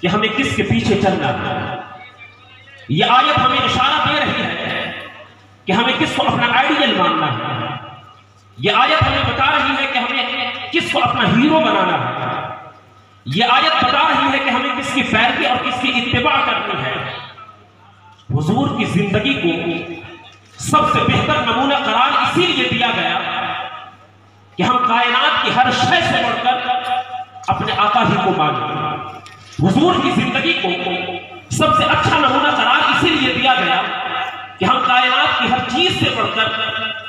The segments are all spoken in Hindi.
कि हमें किसके पीछे चलना है। यह आयत हमें इशारा दे रही है कि हमें किसको अपना आइडियल मानना है। यह आयत हमें बता रही है कि हमें किसको अपना हीरो बनाना है। यह आयत बता रही है कि हमें किसकी पैरवी और किसकी इत्तिबा करनी है। हुजूर की जिंदगी को सबसे बेहतर नमूना करार इसीलिए दिया गया कि हम कायनात की हर शय से बढ़कर अपने आका ही को मानें। हुजूर की जिंदगी को सबसे अच्छा नमूना करार इसीलिए दिया गया कि हम कायनात की हर चीज से बढ़कर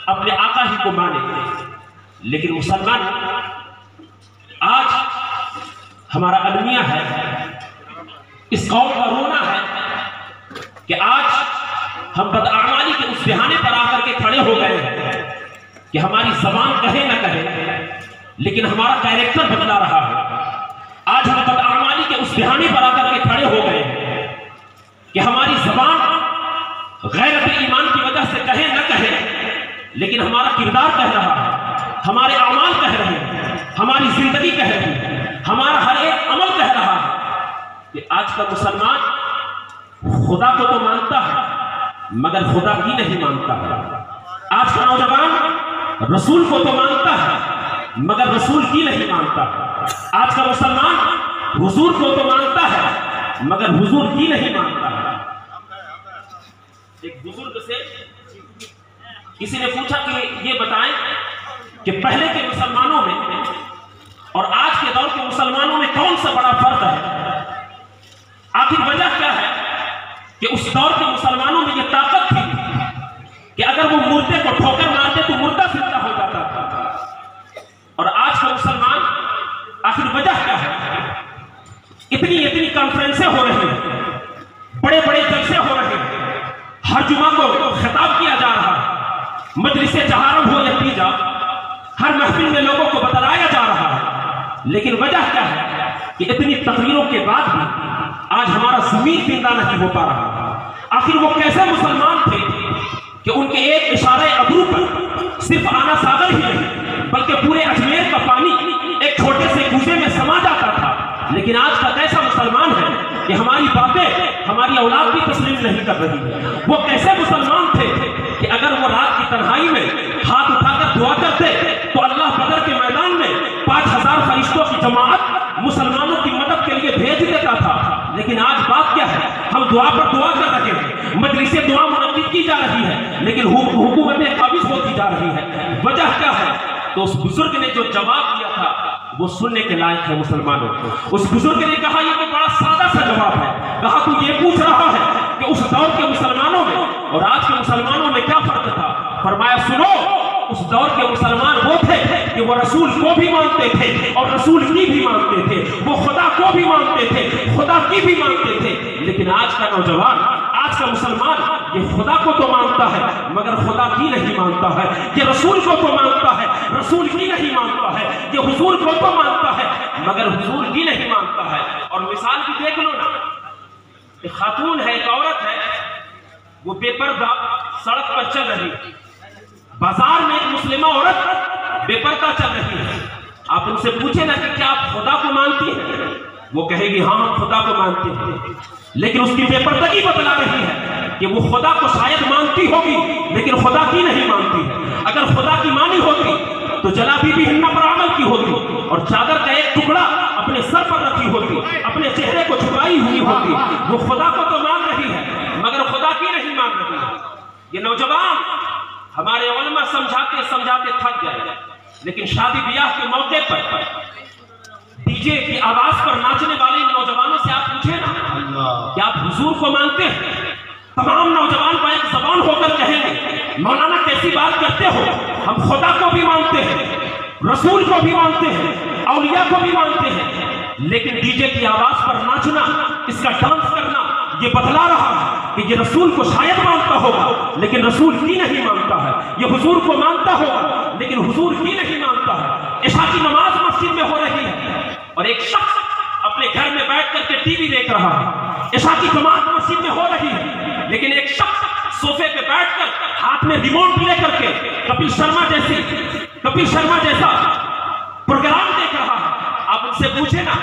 अपने आका ही को मानें। लेकिन मुसलमान आज हमारा अलमिया है, इस कौम का रोना है कि आज हम बदआमाली के उस बहाने पर आकर के खड़े हो गए हैं कि हमारी जबान कहे न कहे लेकिन हमारा कैरेक्टर बदला रहा है। आज हम बदआमाली के उस बहाने पर आकर के खड़े हो गए हैं कि हमारी जबान गैरत ईमान की वजह से कहे न कहे लेकिन हमारा किरदार कह रहा है, हमारे अमाल कह रहे हैं, हमारी जिंदगी कह रही है, हमारा हर एक अमल कह रहा है कि आज का मुसलमान खुदा को तो मानता है मगर खुदा की नहीं मानता है। आज का नौजवान रसूल को तो मानता है मगर रसूल की नहीं मानता है। आज का मुसलमान हुजूर को तो मानता है मगर हुजूर की नहीं मानता है। एक बुजुर्ग से किसी ने पूछा कि ये बताएं कि पहले के मुसलमानों में और आज के दौर के मुसलमानों में कौन सा बड़ा फर्क है। आखिर वजह क्या है कि उस दौर के मुसलमानों में यह ताकत थी कि अगर वो मुर्दे को ठोकर मारते तो मुर्दा जिंदा हो जाता था। और आज का मुसलमान, आखिर वजह क्या है। इतनी कॉन्फ्रेंसें हो रही हैं, बड़े बड़े जलसे हो रहे हैं, हर जुमा को खिताब किया जा रहा है, मजलिसे जहारम हो या तीजा, हर महफिल में लोगों को बतलाया जा रहा है। लेकिन वजह क्या है कि इतनी तकरीरों के बाद भी आज हमारा जमीन जिंदा नहीं हो पा रहा। आखिर वो कैसे मुसलमान थे कि उनके एक इशारे अबरू पर सिर्फ आना सागर ही नहीं बल्कि पूरे अजमेर का पानी एक छोटे से कूजे में समा जाता था। लेकिन आज का कैसा मुसलमान है कि हमारी बातें हमारी औलाद भी तस्लीम नहीं कर रही है। वो कैसे मुसलमान थे कि अगर वो रात की तन्हाई में हाथ उठाकर दुआ करते तो अल्लाह बदर के मैदान में 5000 फरिश्तों की जमात मुसलमानों की मदद के लिए भेज देता था। लेकिन आज बात क्या है, हम दुआ पर दुआ कर रहे हैं, मजलिसे दुआ मुनक्किद की जा रही है लेकिन हुकूमतें काबिज होती जा रही है। वजह क्या है? तो उस बुजुर्ग ने जो जवाब दिया था वो सुनने के लायक है मुसलमानों। उस बुजुर्ग ने कहा ये तो बड़ा सादा सा जवाब है। कहा तू ये पूछ रहा है कि उस दौर के मुसलमानों में और आज के मुसलमानों में क्या फर्क था। फरमाया सुनो, उस दौर के मुसलमान वो थे कि वो रसूल को भी मानते थे और रसूल की भी मानते थे, वो खुदा को भी मानते थे, खुदा की भी मानते थे। लेकिन आज का नौजवान, आज का मुसलमान ये खुदा को तो मानता है मगर खुदा की नहीं मानता है, ये रसूल को तो मानता है, रसूल की नहीं मानता है, ये हुजूर को तो मानता है मगर हुजूर की नहीं मानता है। और मिसाल भी देख लो ना, एक खातून है, एक औरत है, वो बेपर्दा सड़क पर चल रही है, बाजार में एक मुस्लिमा औरत बेपर्दा चल रही है। आप उनसे पूछे ना कि क्या आप खुदा को मानती हैं, वो कहेगी हाँ हम खुदा को मानते हैं। लेकिन उसकी बेपर्दगी बतला रही है कि वो खुदा को शायद मानती होगी लेकिन खुदा की नहीं मानती है। अगर खुदा की मानी होती तो जला बीबी हिन्ना पर अमल की होती और चादर का एक टुकड़ा अपने सर पर रखी होती, अपने चेहरे को छुपाई हुई होती। वो खुदा को तो मान रही है मगर खुदा की नहीं मान रही है। ये नौजवान, हमारे उलमा समझाते समझाते थक गए, लेकिन शादी ब्याह के मौके पर डीजे की आवाज पर नाचने वाले नौजवानों से आप पूछे ना क्या आप हुजूर को मानते हैं। तमाम नौजवान को एक जबान होकर कहेंगे मौलाना कैसी बात करते हो, हम खुदा को भी मानते हैं, रसूल को भी मानते हैं, औलिया को भी मानते हैं। लेकिन डीजे की आवाज पर नाचना, इसका डांस करना, ये बतला रहा है कि ये रसूल को शायद मानता होगा लेकिन रसूल की नहीं मानता है। ये हुजूर को मानता होगा लेकिन हुजूर की नहीं मानता है। इशा की नमाज मस्जिद में हो रही है और एक शख्स अपने घर में बैठ करके टीवी देख रहा है। इशा की जमात मस्जिद में हो रही है लेकिन एक शख्स सोफे पे बैठकर हाथ में रिमोट लेकर के कपिल शर्मा जैसा प्रोग्राम देख रहा है। आप उनसे पूछे ना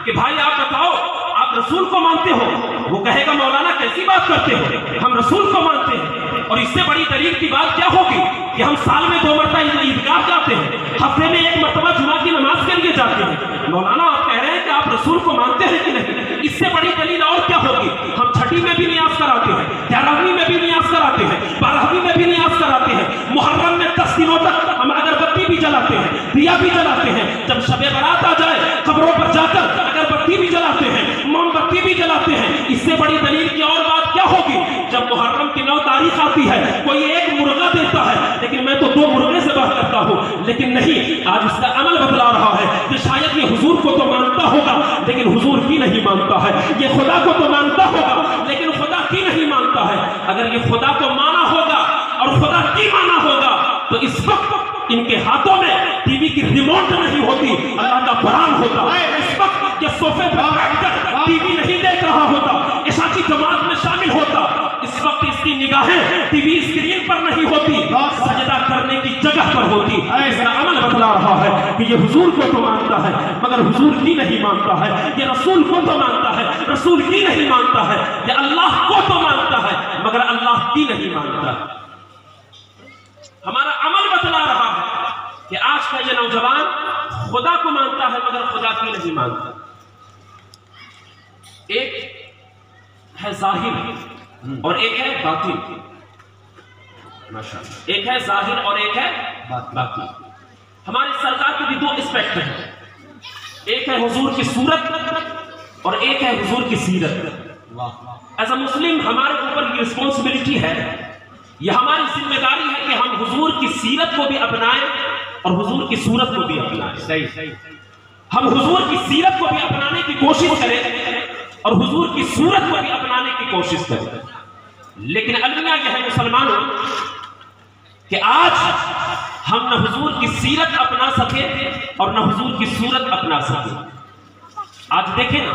कि भाई आप बताओ, आप रसूल को मानते हो? वो कहेगा मौलाना कैसी बात करते हो, हम रसूल को मानते हैं। और इससे बड़ी दलील की बात क्या होगी कि हम साल में 2 मरतबा ईदगाह जाते हैं, हफ्ते में 1 मरतबा जुमा की नमाज के लिए जाते हैं। मौलाना आप कह रहे हैं कि आप रसूल को मानते हैं कि नहीं? इससे बड़ी दलील और क्या होगी? हम छठी में भी नियाज कराते हैं, 11वीं में भी नियाज कराते हैं, 12वीं में भी नियाज कराते हैं, मुहर्रम में 10 दिनों तक हम अगरबत्ती भी जलाते हैं, दिया भी जलाते हैं। जब शबे बारात आ जाए कब्रों पर जाकर अगरबत्ती भी जलाते हैं, मोमबत्ती भी जलाते हैं। इससे बड़ी दलील की और बात क्या होगी? जब मुहर्रम की 9 तारीख आती है, कोई एक मुर्गा देता है, लेकिन मैं तो 2 मुर्गे से बात करता हूँ। लेकिन नहीं, आज इसका अमल बदला रहा है कि शायद ये हुजूर को तो मानता होगा लेकिन हुजूर की नहीं मानता है, ये खुदा को तो मानता होगा लेकिन खुदा की नहीं मानता है। अगर ये खुदा को माना होगा और खुदा की माना होगा तो इस वक्त इनके हाथों में टीवी की रिमोट नहीं होती, अल्लाह का कुरान होता। इस वक्त ये सोफे पर बैठकर टीवी नहीं देख रहा होता, इशा की जमात में शामिल होता। इस वक्त इसकी निगाहें टीवी स्क्रीन पर नहीं होती, सजदा करने की जगह पर होती। इसका अमल बतला रहा है कि ये हुजूर को तो मानता है मगर हुजूर की नहीं मानता है, ये रसूल को तो मानता है रसूल की नहीं मानता है, ये अल्लाह को तो मानता है मगर अल्लाह की नहीं मानता। हमारा अमल बतला रहा है कि आज का ये नौजवान खुदा को मानता है मगर खुदा की नहीं मानता। एक है जाहिर और एक है बातिन, माशाअल्लाह, एक है जाहिर और एक है बातिन। हमारे सरकार के भी 2 एस्पेक्ट हैं, एक है हुजूर की सूरत और एक है हुजूर की सीरत। एज अ मुस्लिम हमारे ऊपर ये रिस्पॉन्सिबिलिटी है, यह हमारी जिम्मेदारी है कि हम हुजूर की सीरत को भी अपनाएं और हुजूर की सूरत को भी अपनाएं। सही, हम हुजूर की सीरत को भी अपनाने की कोशिश करें और हुजूर की सूरत को भी अपनाने की कोशिश करें। लेकिन अलमिया यह है मुसलमानों कि आज हम न हुजूर की सीरत अपना सके और न हुजूर की सूरत अपना सके। आज देखें ना,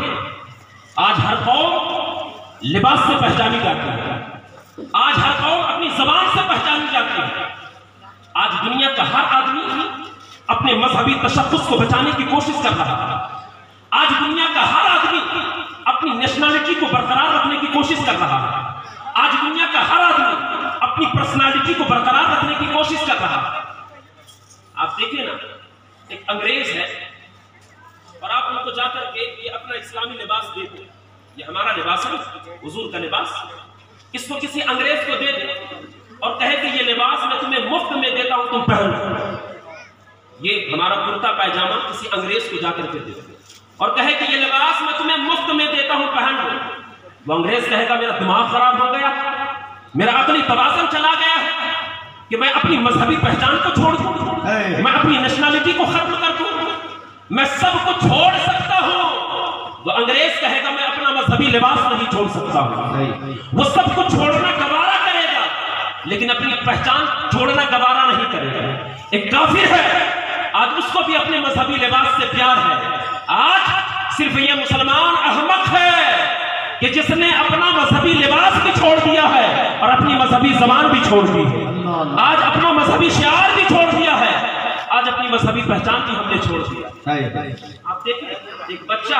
आज हर कौम लिबास से पहचानी जाती है, आज हर कौम अपनी जबान से पहचानी जाती है। आज दुनिया का हर आदमी अपने मजहबी तशख्खुस को बचाने की कोशिश कर रहा है। आज दुनिया का हर आदमी अपनी नेशनलिटी को बरकरार रखने की कोशिश कर रहा है। आज दुनिया का हर आदमी अपनी पर्सनालिटी को बरकरार रखने की कोशिश कर रहा है। आप देखिए ना, एक अंग्रेज है और आप उनको जाकर के ये अपना इस्लामी लिबास दे दो, ये हमारा लिबास है, हुजूर का लिबास, इसको किसी अंग्रेज को दे दे और कहे कि ये लिबास मैं तुम्हें मुफ्त में देता हूं, तुम पहन लो। ये हमारा कुर्ता पायजामा किसी अंग्रेज को जाकर के दे दे और कहे कि ये लिबास मैं तुम्हें मुफ्त में देता हूं, पहन लो। वो अंग्रेज कहेगा मेरा दिमाग खराब हो गया, मेरा अकली तवाज़ुन चला गया है कि मैं अपनी मजहबी पहचान को छोड़ दूं, मैं अपनी नेशनलिटी को खत्म कर दूं, मैं सब कुछ छोड़ सकता हूं। वो अंग्रेज कहेगा मैं अपना मजहबी लिबास नहीं छोड़ सकता हूं। वो सब कुछ छोड़ना गवारा करेगा लेकिन अपनी पहचान छोड़ना गवारा नहीं करेगा। एक काफिर है, आज उसको भी अपने मजहबी लिबास से प्यार है। आज सिर्फ ये मुसलमान अहमक है कि जिसने अपना मजहबी लिबास भी छोड़ दिया है और अपनी मजहबी जबान भी छोड़ दी है। आज अपना मजहबी शियार भी छोड़ दिया है, आज अपनी मजहबी पहचान भी हमने छोड़ दिया। आप देखें, एक बच्चा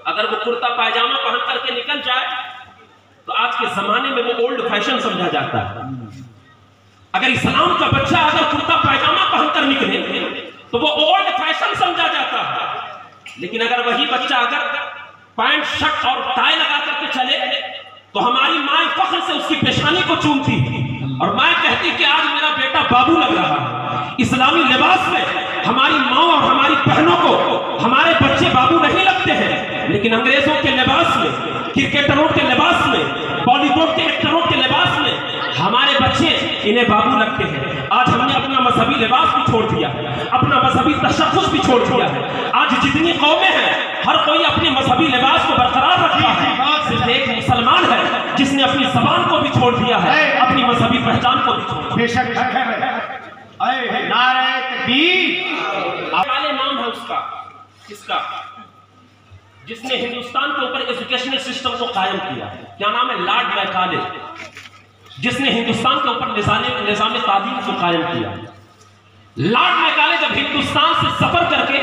अगर वो कुर्ता पायजामा पहन करके निकल जाए तो आज के जमाने में वो ओल्ड फैशन समझा जाता है। अगर इस्लाम का बच्चा अगर कुर्ता पायजामा पहनकर निकले तो वो ओल्ड फैशन समझा जाता है। लेकिन अगर वही बच्चा अगर पैंट शर्ट और टाई लगा करके चले तो हमारी माँ फख्र से उसकी पेशानी को चूमती और माँ कहती कि आज मेरा बेटा बाबू लग रहा है। इस्लामी लिबास में हमारी माँ और हमारी बहनों को हमारे बच्चे बाबू नहीं लगते हैं, लेकिन अंग्रेजों के लिबास में, क्रिकेटरों के लिबास में, बॉलीवुड के एक्टरों के लिबास में हमारे बच्चे इन्हें बाबू लगते हैं। आज हमने अपना मजहबी लिबास भी छोड़ दिया है, अपना मजहबी तशख्खुस भी छोड़ दिया है। आज जितनी कौमें हैं हर कोई अपने मजहबी लिबास को बरकरार रखता है, सिर्फ एक मुसलमान है जिसने अपनी जबान को भी छोड़ दिया है, अपनी मजहबी पहचान को भी छोड़ दिया। नारे तकबीर वाले नाम है उसका, किसका, जिसने हिंदुस्तान के ऊपर एजुकेशनल सिस्टम को कायम किया। क्या नाम है? लॉर्ड मैकाले, जिसने हिंदुस्तान के ऊपर निजाम तालीम को कायम किया। लॉर्ड मैकाले जब हिंदुस्तान से सफर करके